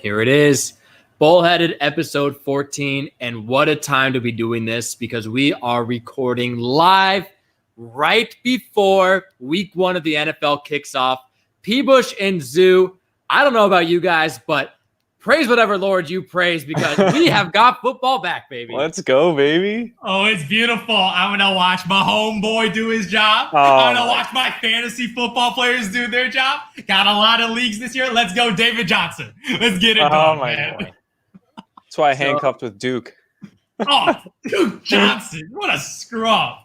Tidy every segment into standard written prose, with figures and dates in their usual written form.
Here it is. Bullheaded episode 14. And what a time to be doing this because we are recording live right before week 1 of the NFL kicks off. Bush and Zhu. I don't know about you guys, but praise whatever Lord you praise because we have got football back, baby. Let's go, baby. Oh, it's beautiful. I'm going to watch my homeboy do his job. I'm going to watch my fantasy football players do their job. Got a lot of leagues this year. Let's go, David Johnson. Let's get it done, man. God. That's why I handcuffed with Duke. Oh, Duke Johnson. What a scrub.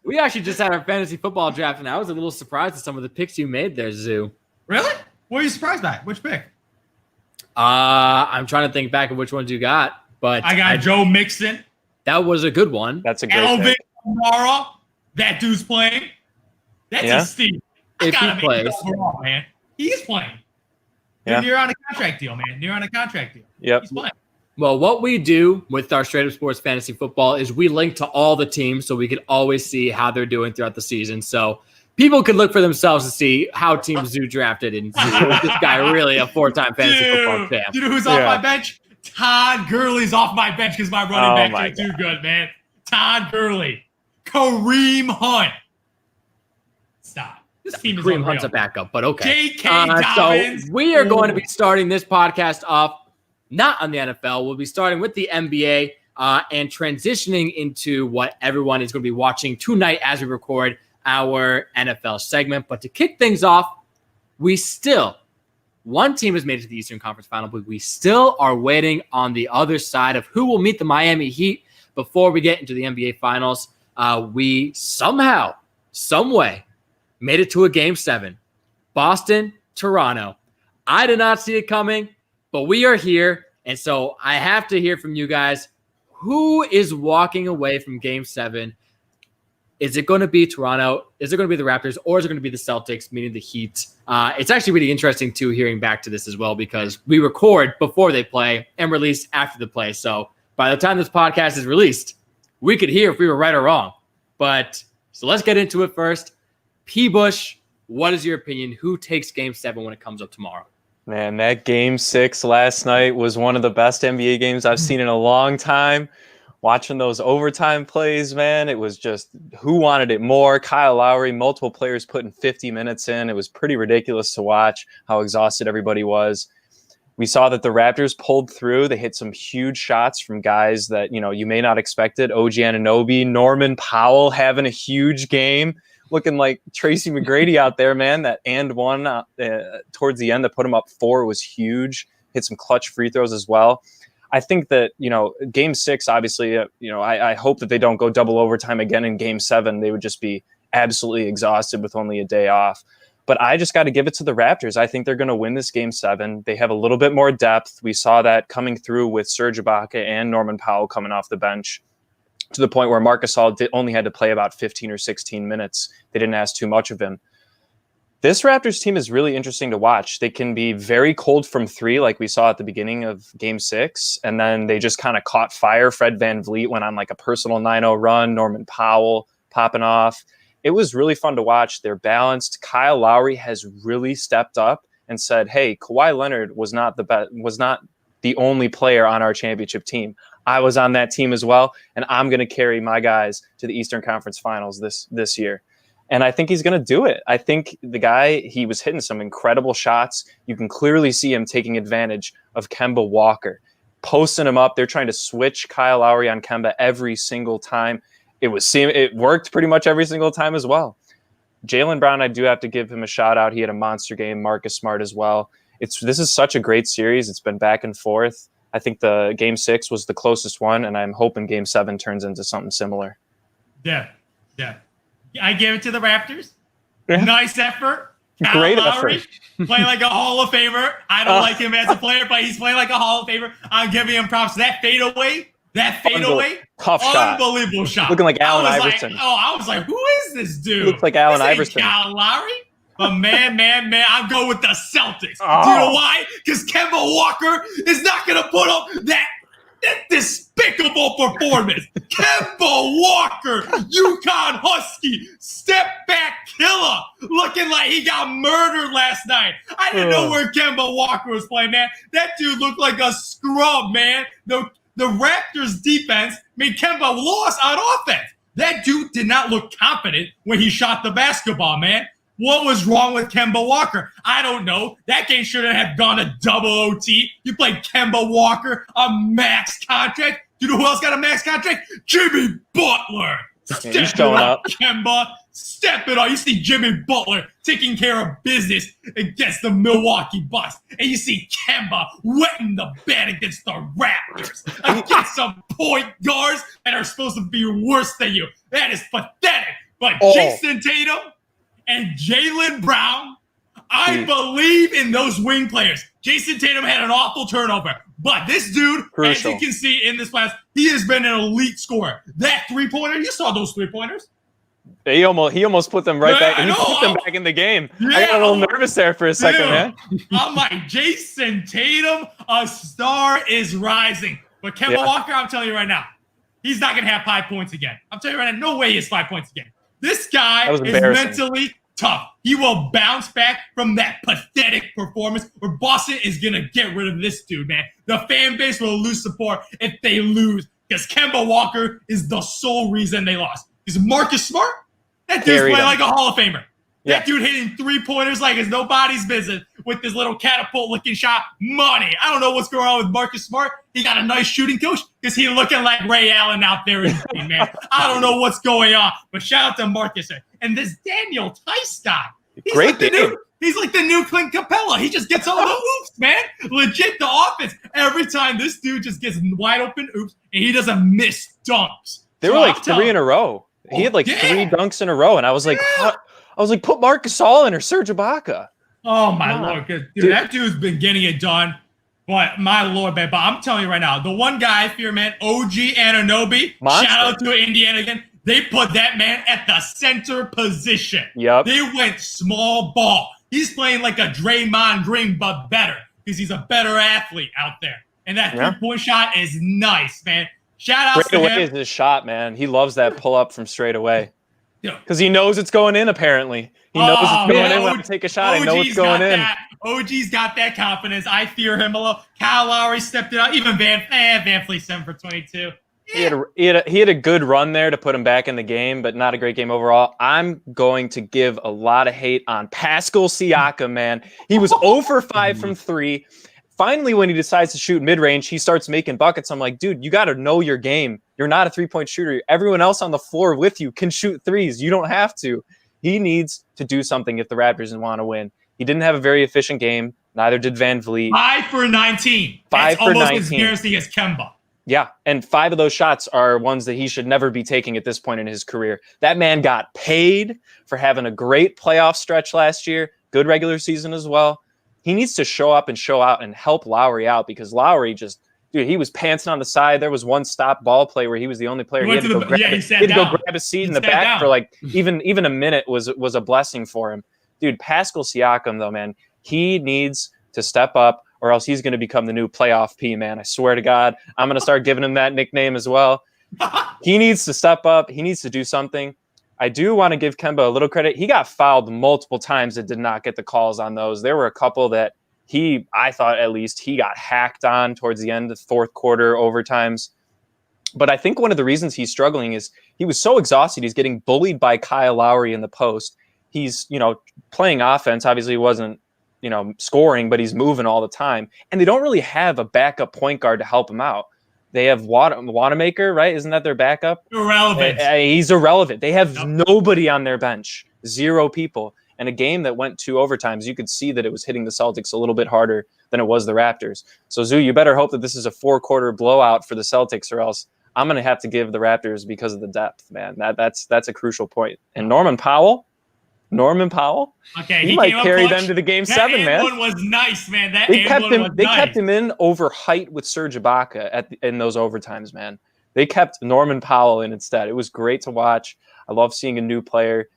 We actually just had our fantasy football draft, and I was a little surprised at some of the picks you made there, Zhu. Really? What are you surprised by? Which pick? I'm trying to think back of which ones you got, but I got Joe Mixon. That was a good one. That's a great Alvin pick. Kamara. That dude's playing. That's a steal. If he plays, overall, man. He's playing. Yeah. You're on a contract deal, man. You're on a contract deal. Yep. He's playing. Well, what we do with our Straight Up Sports Fantasy Football is we link to all the teams so we can always see how they're doing throughout the season. So people can look for themselves to see how Team Zhu drafted. And this guy really a 4-time fantasy football champ. You know who's off my bench? Todd Gurley's off my bench because my running back is too good, man. Todd Gurley. Kareem Hunt. Stop. This team is Kareem Hunt's a backup, but okay. J.K. Dobbins. So we are going to be starting this podcast off not on the NFL. We'll be starting with the NBA and transitioning into what everyone is going to be watching tonight as we record our NFL segment. But to kick things off, one team has made it to the Eastern Conference Final, but we still are waiting on the other side of who will meet the Miami Heat before we get into the NBA Finals. We somehow, some way, made it to a Game 7. Boston, Toronto. I did not see it coming, but we are here. And so I have to hear from you guys. Who is walking away from Game 7? Is it going to be Toronto? Is it going to be the Raptors? Or is it going to be the Celtics, meaning the Heat? It's actually really interesting, too, hearing back to this as well, because we record before they play and release after the play. So by the time this podcast is released, we could hear if we were right or wrong. But so let's get into it first. Bush, what is your opinion? Who takes Game 7 when it comes up tomorrow? Man, that Game 6 last night was one of the best NBA games I've seen in a long time. Watching those overtime plays, man, it was just who wanted it more. Kyle Lowry, multiple players putting 50 minutes in. It was pretty ridiculous to watch how exhausted everybody was. We saw that the Raptors pulled through. They hit some huge shots from guys that, you may not expect it. OG Anunoby, Norman Powell having a huge game. Looking like Tracy McGrady out there, man. That and one towards the end that put him up 4 was huge. Hit some clutch free throws as well. I think that, Game 6, obviously, I hope that they don't go double overtime again in Game 7. They would just be absolutely exhausted with only a day off. But I just got to give it to the Raptors. I think they're going to win this Game 7. They have a little bit more depth. We saw that coming through with Serge Ibaka and Norman Powell coming off the bench, to the point where Marc Gasol only had to play about 15 or 16 minutes. They didn't ask too much of him. This Raptors team is really interesting to watch. They can be very cold from 3, like we saw at the beginning of Game 6, and then they just kind of caught fire. Fred VanVleet went on like a personal 9-0 run. Norman Powell popping off. It was really fun to watch. They're balanced. Kyle Lowry has really stepped up and said, hey, Kawhi Leonard was not the only player on our championship team. I was on that team as well, and I'm going to carry my guys to the Eastern Conference Finals this year. And I think he's going to do it. I think the guy, he was hitting some incredible shots. You can clearly see him taking advantage of Kemba Walker, posting him up. They're trying to switch Kyle Lowry on Kemba every single time. It worked pretty much every single time as well. Jaylen Brown, I do have to give him a shout out. He had a monster game. Marcus Smart as well. This is such a great series. It's been back and forth. I think the Game 6 was the closest one, and I'm hoping Game 7 turns into something similar. Yeah. I give it to the Raptors. Nice effort. Great Lowry, effort. Playing like a Hall of Famer. I don't like him as a player, but he's playing like a Hall of Famer. I'm giving him props. That fadeaway, tough shot. Unbelievable shot. Looking like Allen Iverson. I was like, who is this dude? Looks like Allen Iverson. Kyle Lowry? But man, I'm going with the Celtics. Oh. Do you know why? Because Kemba Walker is not going to put up that That despicable performance. Kemba Walker, UConn Husky, step back killer, looking like he got murdered last night. I didn't know where Kemba Walker was playing, man. That dude looked like a scrub, man. The Raptors defense made Kemba lost on offense. That dude did not look confident when he shot the basketball, man. What was wrong with Kemba Walker? I don't know. That game shouldn't have gone to double OT. You played Kemba Walker, a max contract. You know who else got a max contract? Jimmy Butler. Step it up, Kemba. Step it up. You see Jimmy Butler taking care of business against the Milwaukee Bucks. And you see Kemba wetting the bed against the Raptors. Against some point guards that are supposed to be worse than you. That is pathetic. But Jason Tatum and Jaylen Brown, I believe in those wing players. Jason Tatum had an awful turnover. But this dude, as you can see in this class, he has been an elite scorer. That three-pointer, you saw those three-pointers. He almost put them right back. He put them back in the game. Yeah, I got a little nervous there for a second, man. I'm like, Jason Tatum, a star is rising. But Kemba Walker, I'm telling you right now, he's not going to have 5 points again. I'm telling you right now, no way he has 5 points again. This guy is mentally tough. He will bounce back from that pathetic performance where Boston is going to get rid of this dude, man. The fan base will lose support if they lose because Kemba Walker is the sole reason they lost. Because Marcus Smart, that dude's playing like a Hall of Famer. That dude hitting three-pointers like it's nobody's business with this little catapult-looking shot. Money. I don't know what's going on with Marcus Smart. He got a nice shooting coach because he's looking like Ray Allen out there in the team, man. I don't know what's going on, but shout out to Marcus. And this Daniel Tice guy. He's like the new Clint Capella. He just gets all the oops, man. Legit, the offense. Every time this dude just gets wide open oops, and he doesn't miss dunks. They were like three in a row. He had like 3 dunks in a row, and I was like, put Marcus All in or Serge Ibaka. Oh, my Lord. Dude, that dude's been getting it done. But, my Lord, man. But I'm telling you right now, the one guy I fear, man, OG Anunoby, shout out to Indiana again. They put that man at the center position. Yep. They went small ball. He's playing like a Draymond Green, but better because he's a better athlete out there. And that three-point shot is nice, man. Shout out to him. Straight away is his shot, man. He loves that pull-up from straight away. Because he knows it's going in, apparently. He knows it's going in when I take a shot. I know it's going in. OG's got that confidence. I fear him a little. Kyle Lowry stepped it up. Even Van Fleet 7 for 22. Yeah. He had a good run there to put him back in the game, but not a great game overall. I'm going to give a lot of hate on Pascal Siakam, man. He was 0 for 5 from 3. Finally, when he decides to shoot mid-range, he starts making buckets. I'm like, dude, you got to know your game. You're not a three-point shooter. Everyone else on the floor with you can shoot threes. You don't have to. He needs to do something if the Raptors want to win. He didn't have a very efficient game. Neither did Van Vliet. 5 for 19. That's almost as embarrassing as Kemba. Yeah, and 5 of those shots are ones that he should never be taking at this point in his career. That man got paid for having a great playoff stretch last year, good regular season as well. He needs to show up and show out and help Lowry out because Lowry he was pantsing on the side. There was one stop ball play where he was the only player. He had to go grab a seat in the back for like even a minute was a blessing for him. Dude, Pascal Siakam, though, man, he needs to step up or else he's going to become the new playoff P, man. I swear to God, I'm going to start giving him that nickname as well. He needs to step up. He needs to do something. I do want to give Kemba a little credit. He got fouled multiple times and did not get the calls on those. There were a couple that I thought at least he got hacked on towards the end of the fourth quarter overtimes. But I think one of the reasons he's struggling is he was so exhausted. He's getting bullied by Kyle Lowry in the post. He's, playing offense. Obviously he wasn't, scoring, but he's moving all the time. And they don't really have a backup point guard to help him out. They have Wanamaker, right? Isn't that their backup? Irrelevant. He's irrelevant. They have nobody on their bench. 0 people. And a game that went 2 overtimes, you could see that it was hitting the Celtics a little bit harder than it was the Raptors. So, Zoo, you better hope that this is a 4-quarter blowout for the Celtics, or else I'm going to have to give the Raptors because of the depth, man. That's a crucial point. And Norman Powell, okay, he might carry them to the Game 7, man. That one was nice, man. They kept him in over height with Serge Ibaka in those overtimes, man. They kept Norman Powell in instead. It was great to watch. I love seeing a new player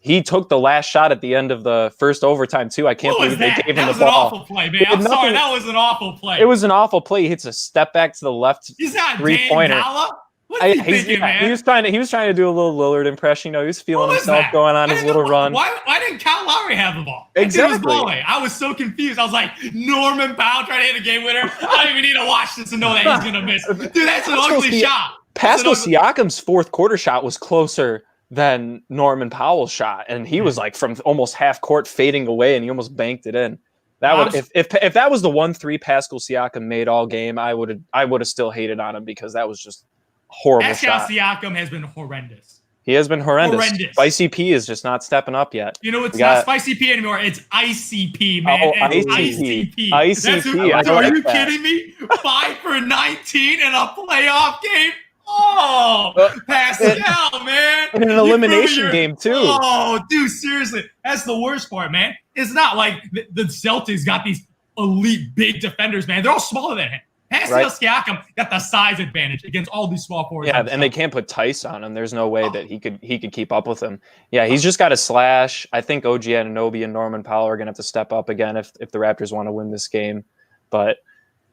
he took the last shot at the end of the first overtime too. I can't believe they gave him the ball. That was an awful play, man. I'm sorry, that was an awful play. It was an awful play. He hits a step back to the left. He's not three-pointer. Dan Gala. What is he thinking, man? He was trying to do a little Lillard impression. He was feeling himself going on his little run. Why didn't Kyle Lowry have the ball? Exactly. I was so confused. I was like, Norman Powell trying to hit a game winner. I don't even need to watch this to know that he's gonna miss. Dude, that's an ugly shot. Pascal Siakam's fourth quarter shot was closer than Norman Powell's shot, and he was like from almost half court fading away, and he almost banked it in. That would if that was the 1-3 Pascal Siakam made all game, I would have still hated on him because that was just horrible Pascal shot. Siakam has been horrendous. He has been horrendous. Spicy P is just not stepping up yet. You know, it's not Spicy P anymore. It's ICP, man. Oh, ICP. ICP. Are you kidding me? 5 for 19 in a playoff game? Oh, Pascal, man. In an elimination game, too. Oh, dude, seriously. That's the worst part, man. It's not like the Celtics got these elite big defenders, man. They're all smaller than him. Pascal Siakam got the size advantage against all these small forwards. Yeah, and they can't put Tice on him. There's no way that he could keep up with him. Yeah, he's just got a slash. I think OG Anunoby and Norman Powell are going to have to step up again if the Raptors want to win this game. But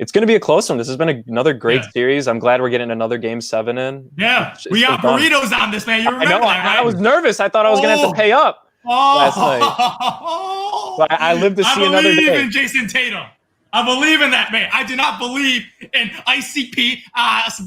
it's going to be a close one. This has been another great series. I'm glad we're getting another Game 7 in. Yeah, we got burritos on this, man. You remember that, right? I was nervous. I thought I was going to have to pay up last night. But I lived to see another day. I believe in Jason Tatum. I believe in that, man. I do not believe in ICP.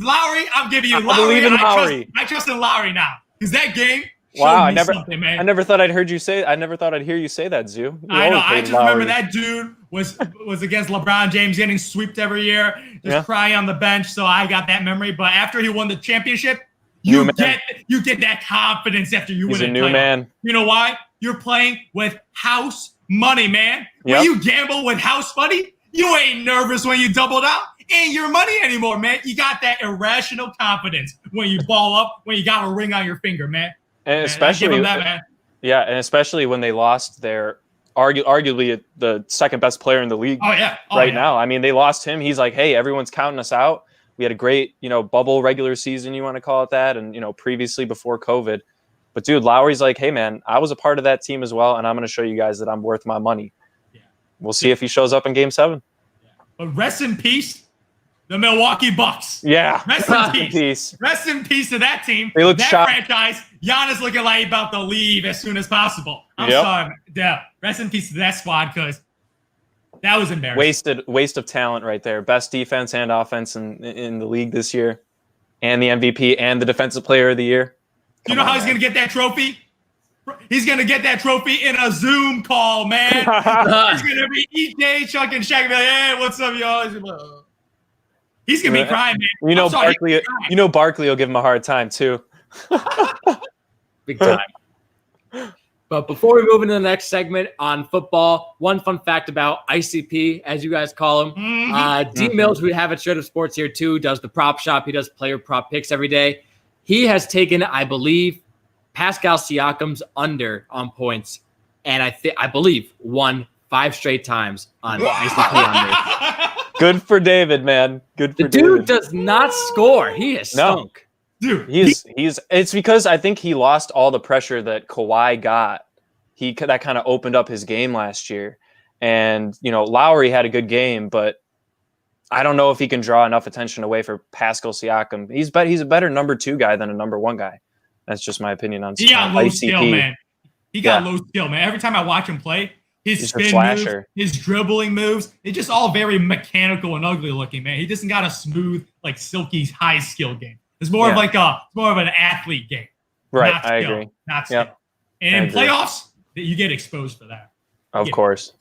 Lowry, I'm giving you Lowry. I believe in Lowry. I trust in Lowry now. Because that game wow, I never thought I'd hear you say that, Zoo. I know. I just remember that dude was against LeBron James getting swept every year, just crying on the bench. So I got that memory. But after he won the championship, you get that confidence after you win a new man. You know why? You're playing with house money, man. When you gamble with house money, you ain't nervous when you doubled out. Ain't your money anymore, man. You got that irrational confidence when you ball up, when you got a ring on your finger, man. And especially man. Yeah, and especially when they lost their arguably the second best player in the league now. I mean, they lost him. He's like, hey, everyone's counting us out. We had a great, bubble regular season, you want to call it that, and previously before COVID. But dude, Lowry's like, hey man, I was a part of that team as well, and I'm going to show you guys that I'm worth my money. We'll see if he shows up in Game 7. But rest in peace, the Milwaukee Bucks. Yeah. Rest in peace. Rest in peace to that team. They look that shocked. Franchise. Giannis looking like he's about to leave as soon as possible. I'm sorry. Yeah. Rest in peace to that squad because that was embarrassing. Waste of talent right there. Best defense and offense in the league this year. And the MVP and the Defensive Player of the Year. You know how he's going to get that trophy? He's going to get that trophy in a Zoom call, man. He's going to be EJ, Chuck, and Shaq. Be like, hey, what's up, y'all? He's going to be crying, man. Barkley will give him a hard time, too. Big time. But before we move into the next segment on football, one fun fact about ICP, as you guys call him. D Mills, who we have at Straight Up Sports here, too, does the prop shop. He does player prop picks every day. He has taken, I believe, Pascal Siakam's under on points, and I believe won 5 straight times on ICP under. Good for David, man. Good for David. The dude does not score. He is stunk. Dude, it's because I think he lost all the pressure that Kawhi got. That kind of opened up his game last year. And, Lowry had a good game, but I don't know if he can draw enough attention away for Pascal Siakam. He's a better number 2 guy than a number 1 guy. That's just my opinion on He got low skill, man. Low skill, man. Every time I watch him play, his spin moves, his dribbling moves, they're just all very mechanical and ugly looking, man. He doesn't got a smooth, like silky, high skill game. It's more of an athlete game. Right, I agree. Not skill. Yep. And in playoffs, you get exposed for that. Of course.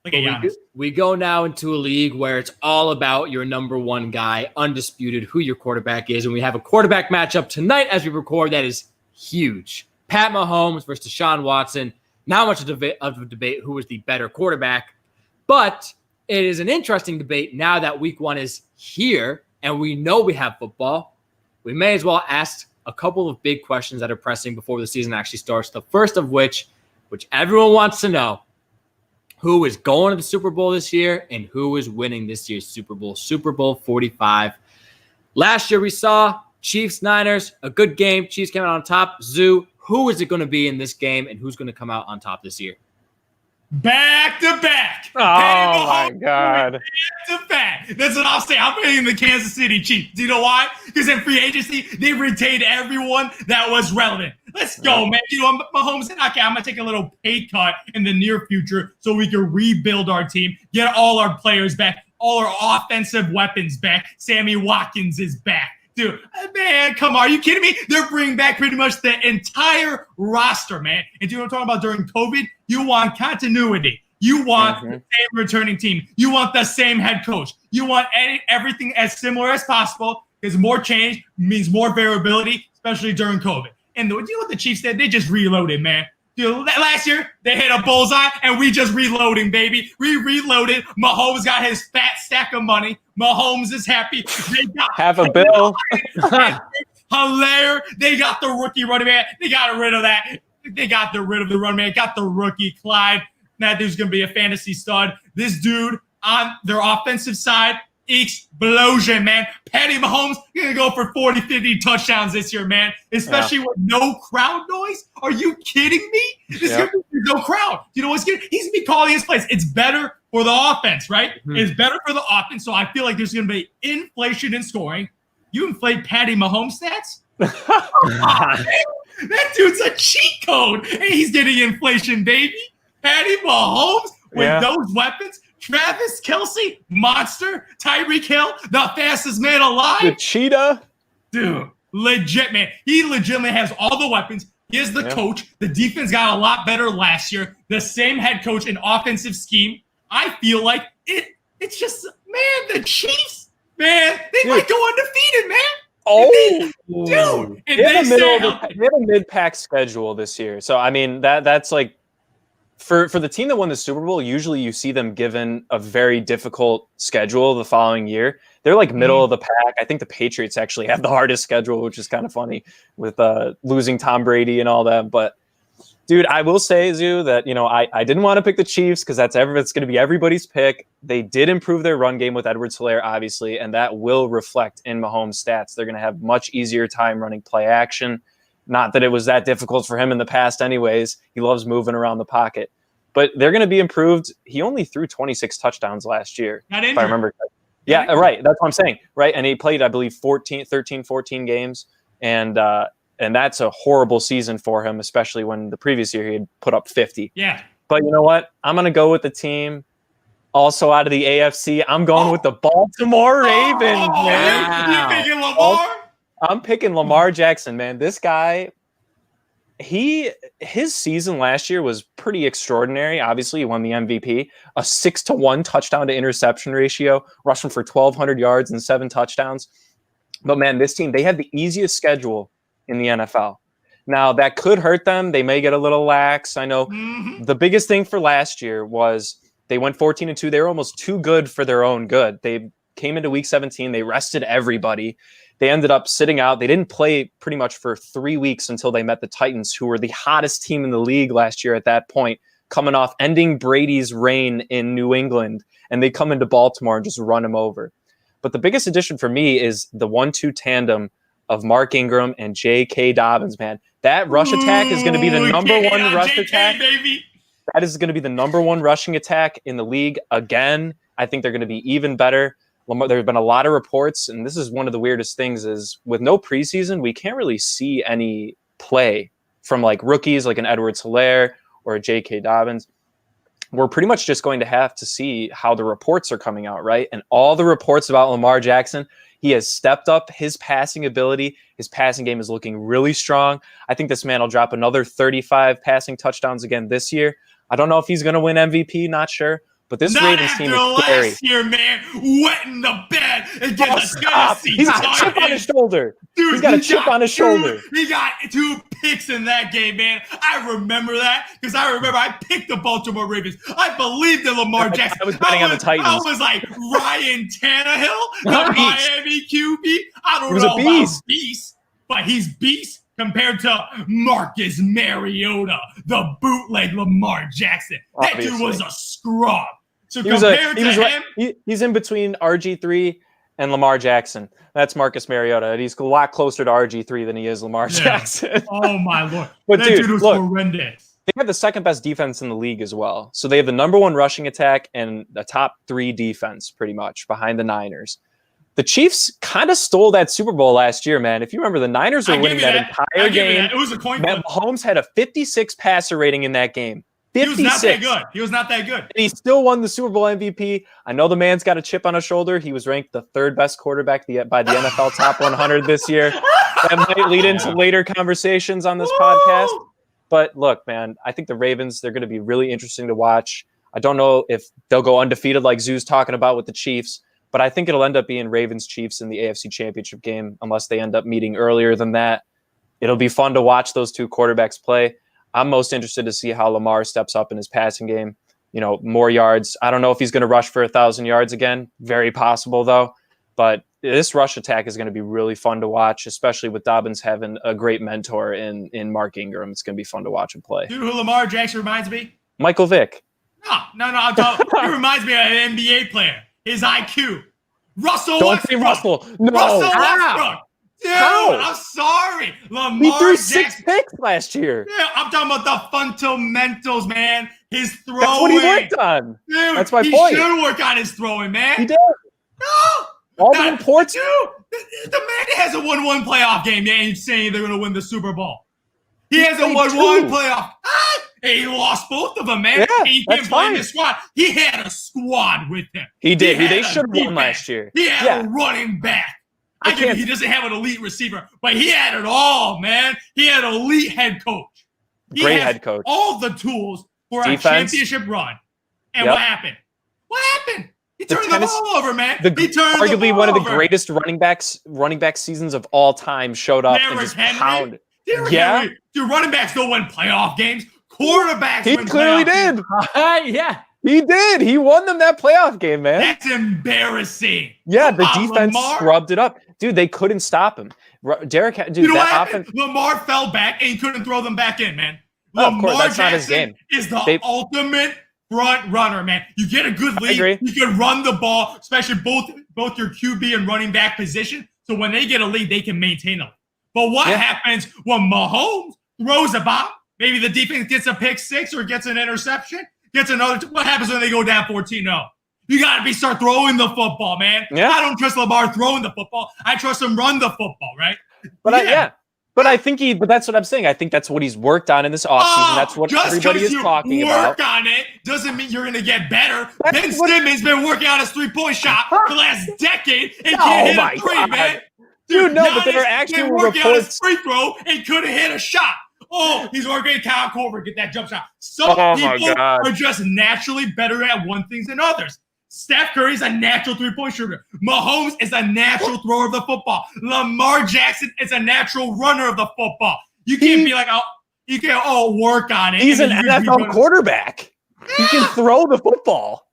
Look at Giannis. We go now into a league where it's all about your number 1 guy, undisputed, who your quarterback is. And we have a quarterback matchup tonight as we record that is huge. Pat Mahomes versus Deshaun Watson. Not much of a debate who is the better quarterback, but it is an interesting debate now that week 1 is here and we know we have football. We may as well ask a couple of big questions that are pressing before the season actually starts. The first of which everyone wants to know, who is going to the Super Bowl this year and who is winning this year's Super Bowl, Super Bowl 45. Last year we saw Chiefs-Niners, a good game. Chiefs came out on top. Zoo, Who is it going to be in this game, and who's going to come out on top this year? Back to back. Oh, my God. Back to back. That's what I'll say. I'm paying the Kansas City Chiefs. Do you know why? Because in free agency, they retained everyone that was relevant. Let's go, man. You know, Mahomes said, okay, I'm going to take a little pay cut in the near future so we can rebuild our team, get all our players back, all our offensive weapons back. Sammy Watkins is back. Dude, man, come on. Are you kidding me? They're bringing back pretty much the entire roster, man. And do you know what I'm talking about during COVID? You want continuity. You want the same returning team. You want the same head coach. You want everything as similar as possible because more change means more variability, especially during COVID. And you know what the Chiefs did? They just reloaded, man. Dude, last year, they hit a bullseye, and we just reloading, baby. We reloaded. Mahomes got his fat stack of money. Mahomes is happy. They got Half a bill. Hilarious. They got the rookie running back. They got rid of that. They got rid of the running back. Got the rookie, Clyde. That dude's going to be a fantasy stud. This dude on their offensive side, explosion, man. Patty Mahomes going to go for 40, 50 touchdowns this year, man. Especially with no crowd noise. Are you kidding me? This is going to be no crowd. You know what's good? He's going to be calling his plays. It's better for the offense, right? Mm-hmm. It's better for the offense. So I feel like there's going to be inflation in scoring. You inflate Patty Mahomes stats? That dude's a cheat code. And he's getting inflation, baby. Patty Mahomes with those weapons. Travis Kelce, monster. Tyreek Hill, the fastest man alive. The cheetah. Dude, legit, man. He legitimately has all the weapons. He is the coach. The defense got a lot better last year. The same head coach and offensive scheme. I feel like it's just, man, the Chiefs, man, they might go undefeated, man. Oh, dude. They have a mid-pack schedule this year. So, I mean, that's like, For the team that won the Super Bowl, usually you see them given a very difficult schedule the following year. They're like middle of the pack. I think the Patriots actually have the hardest schedule, which is kind of funny with losing Tom Brady and all that. But, dude, I will say, Zoo, that I didn't want to pick the Chiefs because that's going to be everybody's pick. They did improve their run game with Edwards-Helaire, obviously, and that will reflect in Mahomes' stats. They're going to have much easier time running play action. Not that it was that difficult for him in the past anyways. He loves moving around the pocket. But they're going to be improved. He only threw 26 touchdowns last year, if I remember. Yeah, right. That's what I'm saying, right? And he played, I believe, 14 games. And that's a horrible season for him, especially when the previous year he had put up 50. Yeah. But you know what? I'm going to go with the team. Also out of the AFC, I'm going with the Baltimore Ravens, man. You picking Lamar? I'm picking Lamar Jackson, man. This guy, his season last year was pretty extraordinary. Obviously, he won the MVP, a 6-to-1 touchdown to interception ratio, rushing for 1,200 yards and 7 touchdowns. But man, this team, they had the easiest schedule in the NFL. Now, that could hurt them. They may get a little lax. I know the biggest thing for last year was they went 14-2. They were almost too good for their own good. They came into week 17. They rested everybody. They ended up sitting out. They didn't play pretty much for 3 weeks until they met the Titans, who were the hottest team in the league last year at that point, coming off ending Brady's reign in New England. And they come into Baltimore and just run him over. But the biggest addition for me is the 1-2 tandem of Mark Ingram and J.K. Dobbins, man. That rush attack is going to be the number one rush attack. Baby. That is going to be the number one rushing attack in the league again. I think they're going to be even better. There have been a lot of reports, and this is one of the weirdest things, is with no preseason, we can't really see any play from like rookies like an Edwards-Helaire or a J.K. Dobbins. We're pretty much just going to have to see how the reports are coming out, right? And all the reports about Lamar Jackson, he has stepped up his passing ability. His passing game is looking really strong. I think this man will drop another 35 passing touchdowns again this year. I don't know if he's going to win MVP, not sure. But this Ravens team is scary. Last year, man, wet in the bed against the Tennessee He's got a chip on his shoulder. Dude, he's got a chip on his shoulder. He got 2 picks in that game, man. I remember that because I picked the Baltimore Ravens. I believed in Lamar Jackson. I was betting on the Titans. I was like Ryan Tannehill, the Miami QB. I don't know about beast, but he's beast compared to Marcus Mariota, the bootleg Lamar Jackson. That dude was a scrub. So compared to him, he's in between RG3 and Lamar Jackson. That's Marcus Mariota. And he's a lot closer to RG3 than he is Lamar Jackson. Oh, my Lord. But that dude, dude was look, horrendous. they have the second best defense in the league as well. So they have the number one rushing attack and the top 3 defense pretty much behind the Niners. The Chiefs kind of stole that Super Bowl last year, man. If you remember, the Niners were winning that entire game. It was a coin flip. Mahomes had a 56 passer rating in that game. 56. He was not that good. He was not that good. And he still won the Super Bowl MVP. I know the man's got a chip on his shoulder. He was ranked the 3rd best quarterback by the NFL Top 100 this year. That might lead into later conversations on this podcast. But look, man, I think the Ravens, they're going to be really interesting to watch. I don't know if they'll go undefeated like Zoo's talking about with the Chiefs, but I think it'll end up being Ravens-Chiefs in the AFC Championship game unless they end up meeting earlier than that. It'll be fun to watch those 2 quarterbacks play. I'm most interested to see how Lamar steps up in his passing game. You know, more yards. I don't know if he's going to rush for 1,000 yards again. Very possible, though. But this rush attack is going to be really fun to watch, especially with Dobbins having a great mentor in Mark Ingram. It's going to be fun to watch him play. You know who Lamar Jackson reminds me? Michael Vick. No. I'm talking. He reminds me of an NBA player. His IQ. Russell Don't Westbrook. say Russell. No. Russell Westbrook. Dude, How? I'm sorry. Lamar He threw Jackson. 6 picks last year. Yeah, I'm talking about the fundamentals, man. His throwing. That's what he worked on. Dude, That's my he point. He should work on his throwing, man. He did. No. All the reports. Dude, the man hasn't won one playoff game yet, and he's saying they're going to win the Super Bowl. He hasn't won one playoff. And he lost both of them, man. Yeah, and he can't that's blame fine. his squad. He had a squad with him. He did. He They had should a have won defense. last year. He had Yeah. a running back. I I get it, can't- he doesn't have an elite receiver, but he had it all, man. He had an elite head coach. He Great has head coach. all the tools for Defense. a championship run. And Yep. what happened? What happened? He The turned the Tennessee- ball over, man. The, He turned the arguably ball one of the over. greatest running back seasons of all time showed up and Derrick just Henry. pounded. Derrick Yeah. Henry. Dude, running backs don't win playoff games. Quarterbacks He win clearly playoff games. did. Yeah. He did. He won them that playoff game, man. That's embarrassing. Yeah, the Come on, defense Lamar. scrubbed it up. Dude, they couldn't stop him. Derrick, dude, You know what that happened? offense. Lamar fell back and he couldn't throw them back in, man. Oh, of Lamar course, that's not his Jackson game. is the They- ultimate front runner, man. You get a good lead. agree. You can run the ball, especially both your QB and running back position. So when they get a lead, they can maintain it. But what Yeah. happens when Mahomes throws a bomb? Maybe the defense gets a pick 6 or gets an interception, gets another. What happens when they go down 14-0? You got to start throwing the football, man. Yeah. I don't trust Lamar throwing the football. I trust him run the football, right? But but I think but that's what I'm saying. I think that's what he's worked on in this offseason. That's what just everybody 'cause is you talking work about. on it doesn't mean you're going to get better. That's Ben what- Simmons been working on his 3-point shot for the last decade and Oh can't hit my a 3, God. man. Dude, no, but there are Giannis actual been working on his reports. free throw and couldn't hit a shot. Oh, he's working Kyle Korver, get that jump shot. Some Oh my people God. are just naturally better at one thing than others. Steph Curry's a natural 3-point shooter. Mahomes is a natural thrower of the football. Lamar Jackson is a natural runner of the football. You can't be like, oh, you can't work on it. He's an and then you- NFL quarterback. He can throw the football.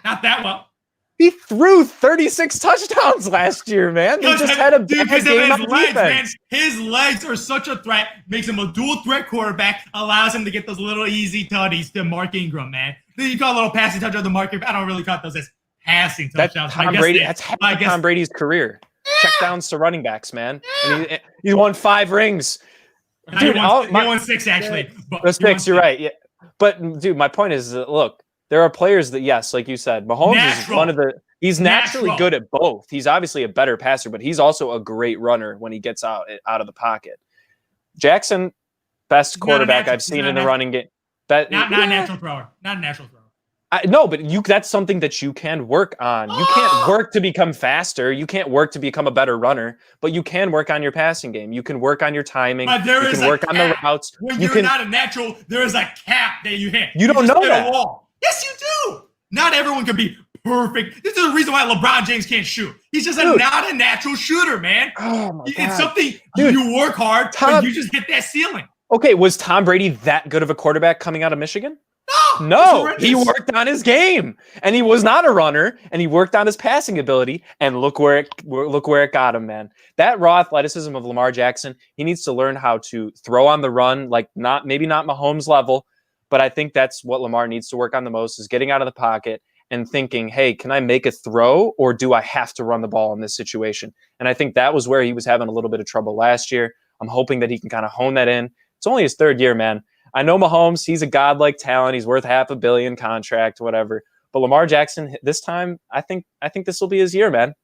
Not that well. He threw 36 touchdowns last year, man. He just had a bad because of game his on legs, man. defense. His legs are such a threat, makes him a dual threat quarterback, allows him to get those little easy tutties to Mark Ingram, man. Then you call a little passing touchdown to Mark Ingram. I don't really count those as passing That's touchdowns. Tom Brady. That's half of Tom Brady's career. Checkdowns to running backs, man. And he won 5 rings. Dude, he won 6 actually. But The 6, you're right. Yeah. But dude, my point is that, look, there are players that, yes, like you said, Mahomes is one of the he's naturally good at both. He's obviously a better passer, but he's also a great runner when he gets out of the pocket. Jackson, best quarterback I've seen in the running game. Not a natural thrower. Not a natural thrower. No, but that's something that you can work on. You can't work to become faster. You can't work to become a better runner, but you can work on your passing game. You can work on your timing. But there you is can work on the routes. When you you're can, not a natural, there is a cap that you hit. You don't just know hit that. a wall. Yes, you do. Not everyone can be perfect. This is the reason why LeBron James can't shoot. He's just not a natural shooter, man. Oh my God. It's something Dude, you work hard, but you just hit that ceiling. Okay, was Tom Brady that good of a quarterback coming out of Michigan? No, he worked on his game, and he was not a runner, and he worked on his passing ability, and look where it got him, man. That raw athleticism of Lamar Jackson, he needs to learn how to throw on the run, like maybe not Mahomes level, but I think that's what Lamar needs to work on the most is getting out of the pocket and thinking, hey, can I make a throw or do I have to run the ball in this situation? And I think that was where he was having a little bit of trouble last year. I'm hoping that he can kind of hone that in. It's only his third year, man. I know Mahomes, he's a godlike talent. He's worth $500 million contract, whatever. But Lamar Jackson, this time, I think this will be his year, man.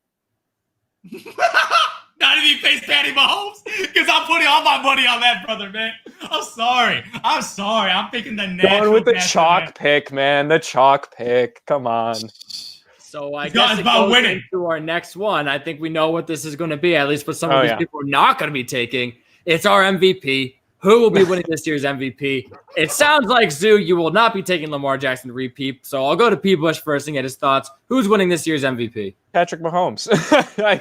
Not if he face Patty Mahomes, because I'm putting all my money on that brother, man. I'm sorry. I'm picking the natural. Going with the chalk pick, man. The chalk pick. Come on. So I guess it goes into our next one. I think we know what this is going to be, at least for some of these people we're not going to be taking. It's our MVP. Who will be winning this year's MVP? It sounds like, Zhu, you will not be taking Lamar Jackson to repeat. So I'll go to P. Bush first and get his thoughts. Who's winning this year's MVP? Patrick Mahomes.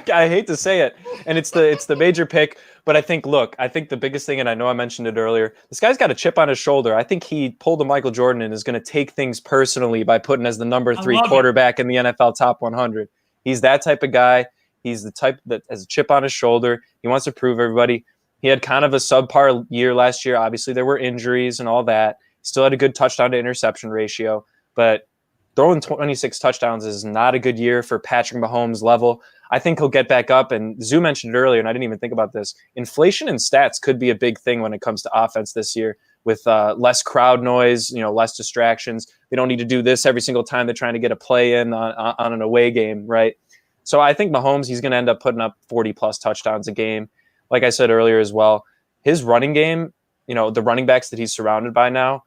I hate to say it, and it's the major pick. But I think the biggest thing, and I know I mentioned it earlier, this guy's got a chip on his shoulder. I think he pulled a Michael Jordan and is going to take things personally by putting as the number 3 quarterback in the NFL top 100. He's that type of guy. He's the type that has a chip on his shoulder. He wants to prove everybody. He had kind of a subpar year last year. Obviously, there were injuries and all that. Still had a good touchdown to interception ratio, but throwing 26 touchdowns is not a good year for Patrick Mahomes' level. I think he'll get back up. And Zhu mentioned it earlier, and I didn't even think about this. Inflation in stats could be a big thing when it comes to offense this year, with less crowd noise, less distractions. They don't need to do this every single time they're trying to get a play in on an away game, right? So I think Mahomes, he's going to end up putting up 40-plus touchdowns a game. Like I said earlier as well, his running game, the running backs that he's surrounded by now,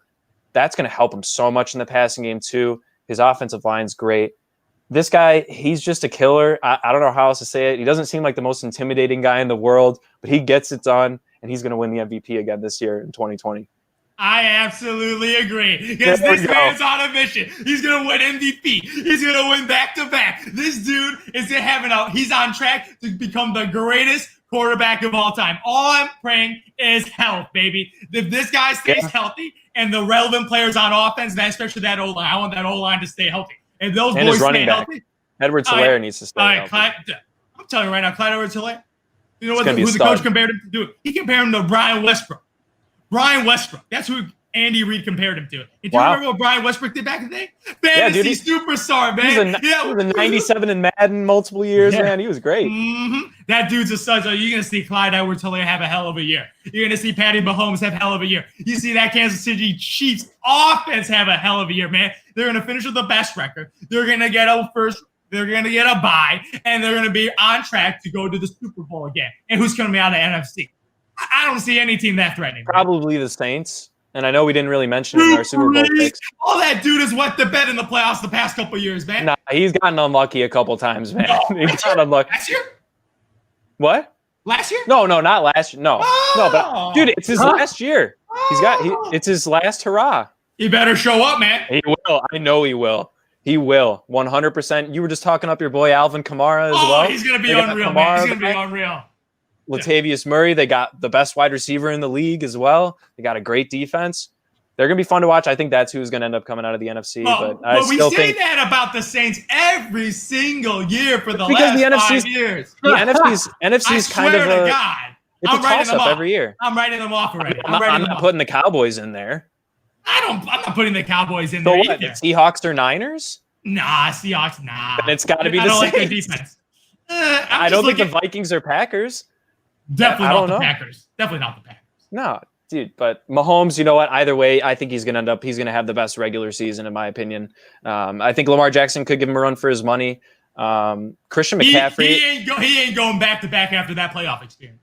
that's going to help him so much in the passing game too. His offensive line's great. This guy, he's just a killer. I don't know how else to say it. He doesn't seem like the most intimidating guy in the world, but he gets it done, and he's going to win the MVP again this year in 2020. I absolutely agree. Because this man's on a mission. He's going to win MVP. He's going to win back-to-back. This dude he's on track to become the greatest quarterback of all time. All I'm praying is health, baby. If this guy stays healthy and the relevant players on offense, especially that O-line, I want that O-line to stay healthy. If those boys stay healthy. Edwards-Helaire needs to stay healthy. I'm telling you right now, Clyde Edwards-Helaire, you know who the coach compared him to do? He compared him to Brian Westbrook. That's who Andy Reid compared him to. And do you remember what Brian Westbrook did back in the day? Fantasy superstar, man. He was a 97 in Madden multiple years, man. He was great. Mm-hmm. That dude's a stud. So you're going to see Clyde Edwards-Helaire have a hell of a year. You're going to see Patty Mahomes have a hell of a year. You see that Kansas City Chiefs offense have a hell of a year, man. They're going to finish with the best record. They're going to get They're going to get a bye, and they're going to be on track to go to the Super Bowl again. And who's going to be out of the NFC? I don't see any team that threatening. Probably the Saints. And I know we didn't really mention it in our Super Bowl picks. All that dude has wet the bed in the playoffs the past couple of years, man. Nah, he's gotten unlucky a couple times, man. He got unlucky. Last year? What? Last year? No, not last year. No, but dude, it's his last year. It's his last hurrah. He better show up, man. He will. I know he will. He will. 100%. You were just talking up your boy Alvin Kamara as well. He's gonna be unreal, man. He's gonna be unreal. Latavius Murray, they got the best wide receiver in the league as well. They got a great defense. They're going to be fun to watch. I think that's who's going to end up coming out of the NFC. But we say that about the Saints every single year for the last 5 years. The NFC's kind of a God. It's a toss-up every year. I'm writing them off already. I'm not putting the Cowboys in there. I'm not putting the Cowboys in there either. The Seahawks or Niners? Nah, Seahawks, nah. Then it's got to be the Saints. I don't like their defense. I don't think the Vikings or Packers. Definitely not the Packers. Definitely not the Packers. No, dude. But Mahomes, you know what? Either way, I think he's going to have the best regular season, in my opinion. I think Lamar Jackson could give him a run for his money. Christian McCaffrey. He ain't going back to back after that playoff experience.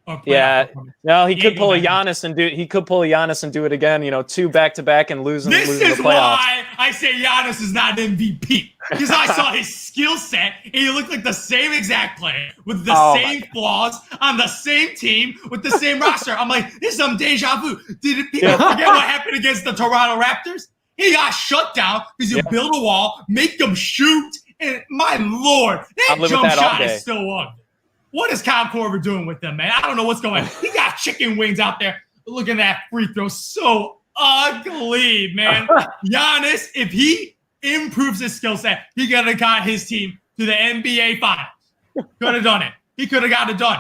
No, he could pull a Giannis and do it. He could pull a Giannis and do it again. 2 back to back and losing the playoffs. This is why I say Giannis is not an MVP, because I saw his skill set and he looked like the same exact player with the same flaws on the same team with the same roster. I'm like, this is some deja vu. Did people forget what happened against the Toronto Raptors? He got shut down because you build a wall, make them shoot. And my Lord, that jump shot is so ugly. What is Kyle Korver doing with them, man? I don't know what's going on. He got chicken wings out there. Look at that free throw. So ugly, man. Giannis, if he improves his skill set, he could have got his team to the NBA Finals. Could have done it. He could have got it done.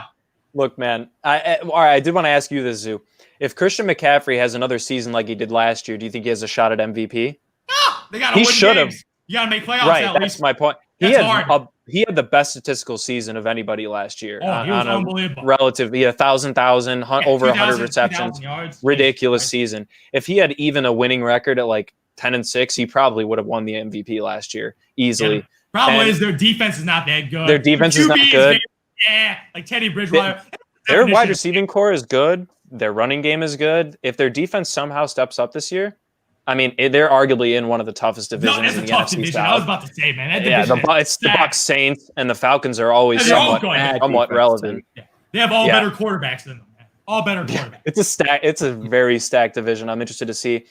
Look, man. I did want to ask you this, Zoo. If Christian McCaffrey has another season like he did last year, do you think he has a shot at MVP? No, they got to win games. You got to make playoffs Right, at that's least. my point. That's hard. He had the best statistical season of anybody last year. He was on a unbelievable. relative, he had 1,000, over 100 receptions. 2,000 yards. Ridiculous season. If he had even a winning record at like 10-6, he probably would have won the MVP last year easily. Yeah. Problem is their defense is not that good. Their defense is not good. Like Teddy Bridgewater. Their wide receiving core is good. Their running game is good. If their defense somehow steps up this year, I mean, they're arguably in one of the toughest divisions in the NFC division. South. I was about to say, man. It's the Bucs, Saints, and the Falcons are always somewhat relevant. Yeah. They have all better quarterbacks than them. Man. All better quarterbacks. It's a very stacked division. I'm interested to see.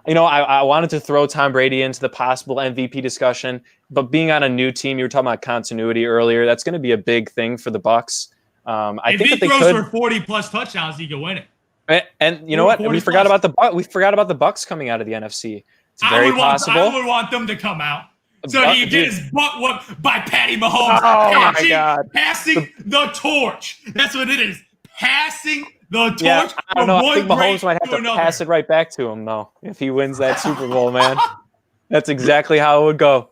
You know, I wanted to throw Tom Brady into the possible MVP discussion, but being on a new team, you were talking about continuity earlier. That's going to be a big thing for the Bucs. I think that they could. If he throws for 40+ touchdowns, he can win it. And you know what? We forgot about the Bucs coming out of the NFC. It's very possible. I would want them to come out so he get his butt whooped by Patty Mahomes. Oh my God! Passing the torch. That's what it is. Passing the torch. Yeah, I don't know. I think Mahomes might have to pass it right back to him though if he wins that Super Bowl, man. That's exactly how it would go.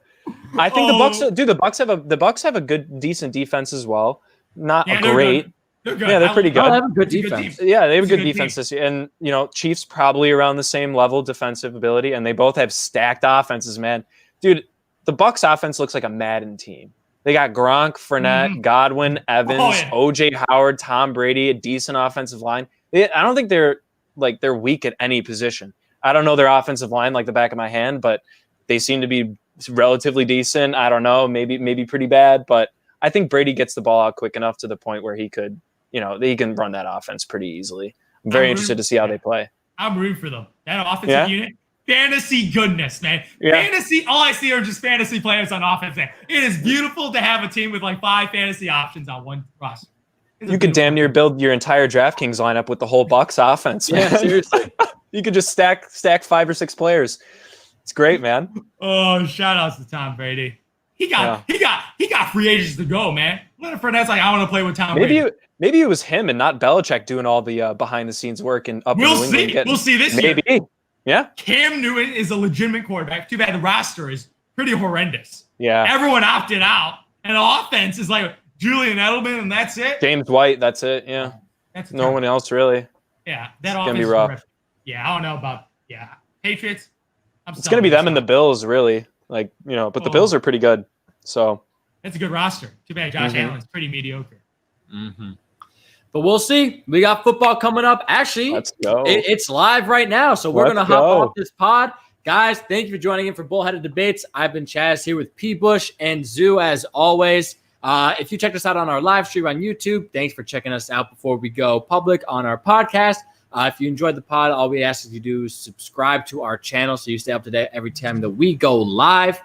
I think the Bucs have a good, decent defense as well. Not great. They're good. Yeah, they're pretty good. They have a good defense. Yeah, they have a good defense this year. And, you know, Chiefs probably around the same level defensive ability, and they both have stacked offenses, man. Dude, the Bucs offense looks like a Madden team. They got Gronk, Fournette, Godwin, Evans, O.J. Howard, Tom Brady, a decent offensive line. I don't think they're weak at any position. I don't know their offensive line like the back of my hand, but they seem to be relatively decent. I don't know, maybe pretty bad, but I think Brady gets the ball out quick enough to the point where he could, you know, he can run that offense pretty easily. I'm very interested to see how they play. I'm rooting for them. That offensive unit, fantasy goodness, man. Yeah. Fantasy, all I see are just fantasy players on offense. Man. It is beautiful to have a team with like 5 fantasy options on one roster. You could damn near build your entire DraftKings lineup with the whole Bucs offense, man. Yeah, seriously. You could just stack 5 or 6 players. It's great, man. Oh, shout outs to Tom Brady. He got free agents to go, man. Leonard Fournette's like, I want to play with Tom Brady. Maybe it was him and not Belichick doing all the behind the scenes work and up. We'll see. We'll see this year. Maybe. Yeah. Cam Newton is a legitimate quarterback. Too bad the roster is pretty horrendous. Yeah. Everyone opted out, and the offense is like Julian Edelman, and that's it. James White, that's it. Yeah. That's no one else really. Yeah, that offense gonna be rough. Is yeah, I don't know about Patriots. It's gonna be them and the Bills, really. Like, you know, but the Bills are pretty good. So that's a good roster. Too bad Josh Allen's pretty mediocre. But we'll see. We got football coming up. Actually, let's go. It's live right now, so we're gonna hop off this pod. Guys, thank you for joining in for Bullheaded Debates. I've been Chaz here with P. Bush and Zhu as always. If you checked us out on our live stream on YouTube, thanks for checking us out before we go public on our podcast. If you enjoyed the pod, all we ask is you do subscribe to our channel so you stay up to date every time that we go live.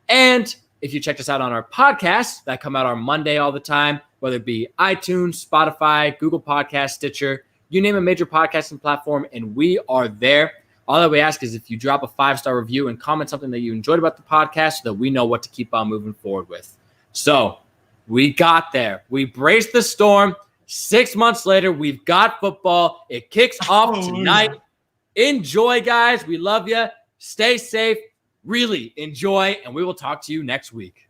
And if you checked us out on our podcasts that come out on Monday all the time, whether it be iTunes, Spotify, Google Podcasts, Stitcher, you name a major podcasting platform, and we are there. All that we ask is if you drop a 5-star review and comment something that you enjoyed about the podcast so that we know what to keep on moving forward with. So we got there. We braced the storm. 6 months later, we've got football. It kicks off tonight. Enjoy, guys. We love you. Stay safe. Really enjoy, and we will talk to you next week.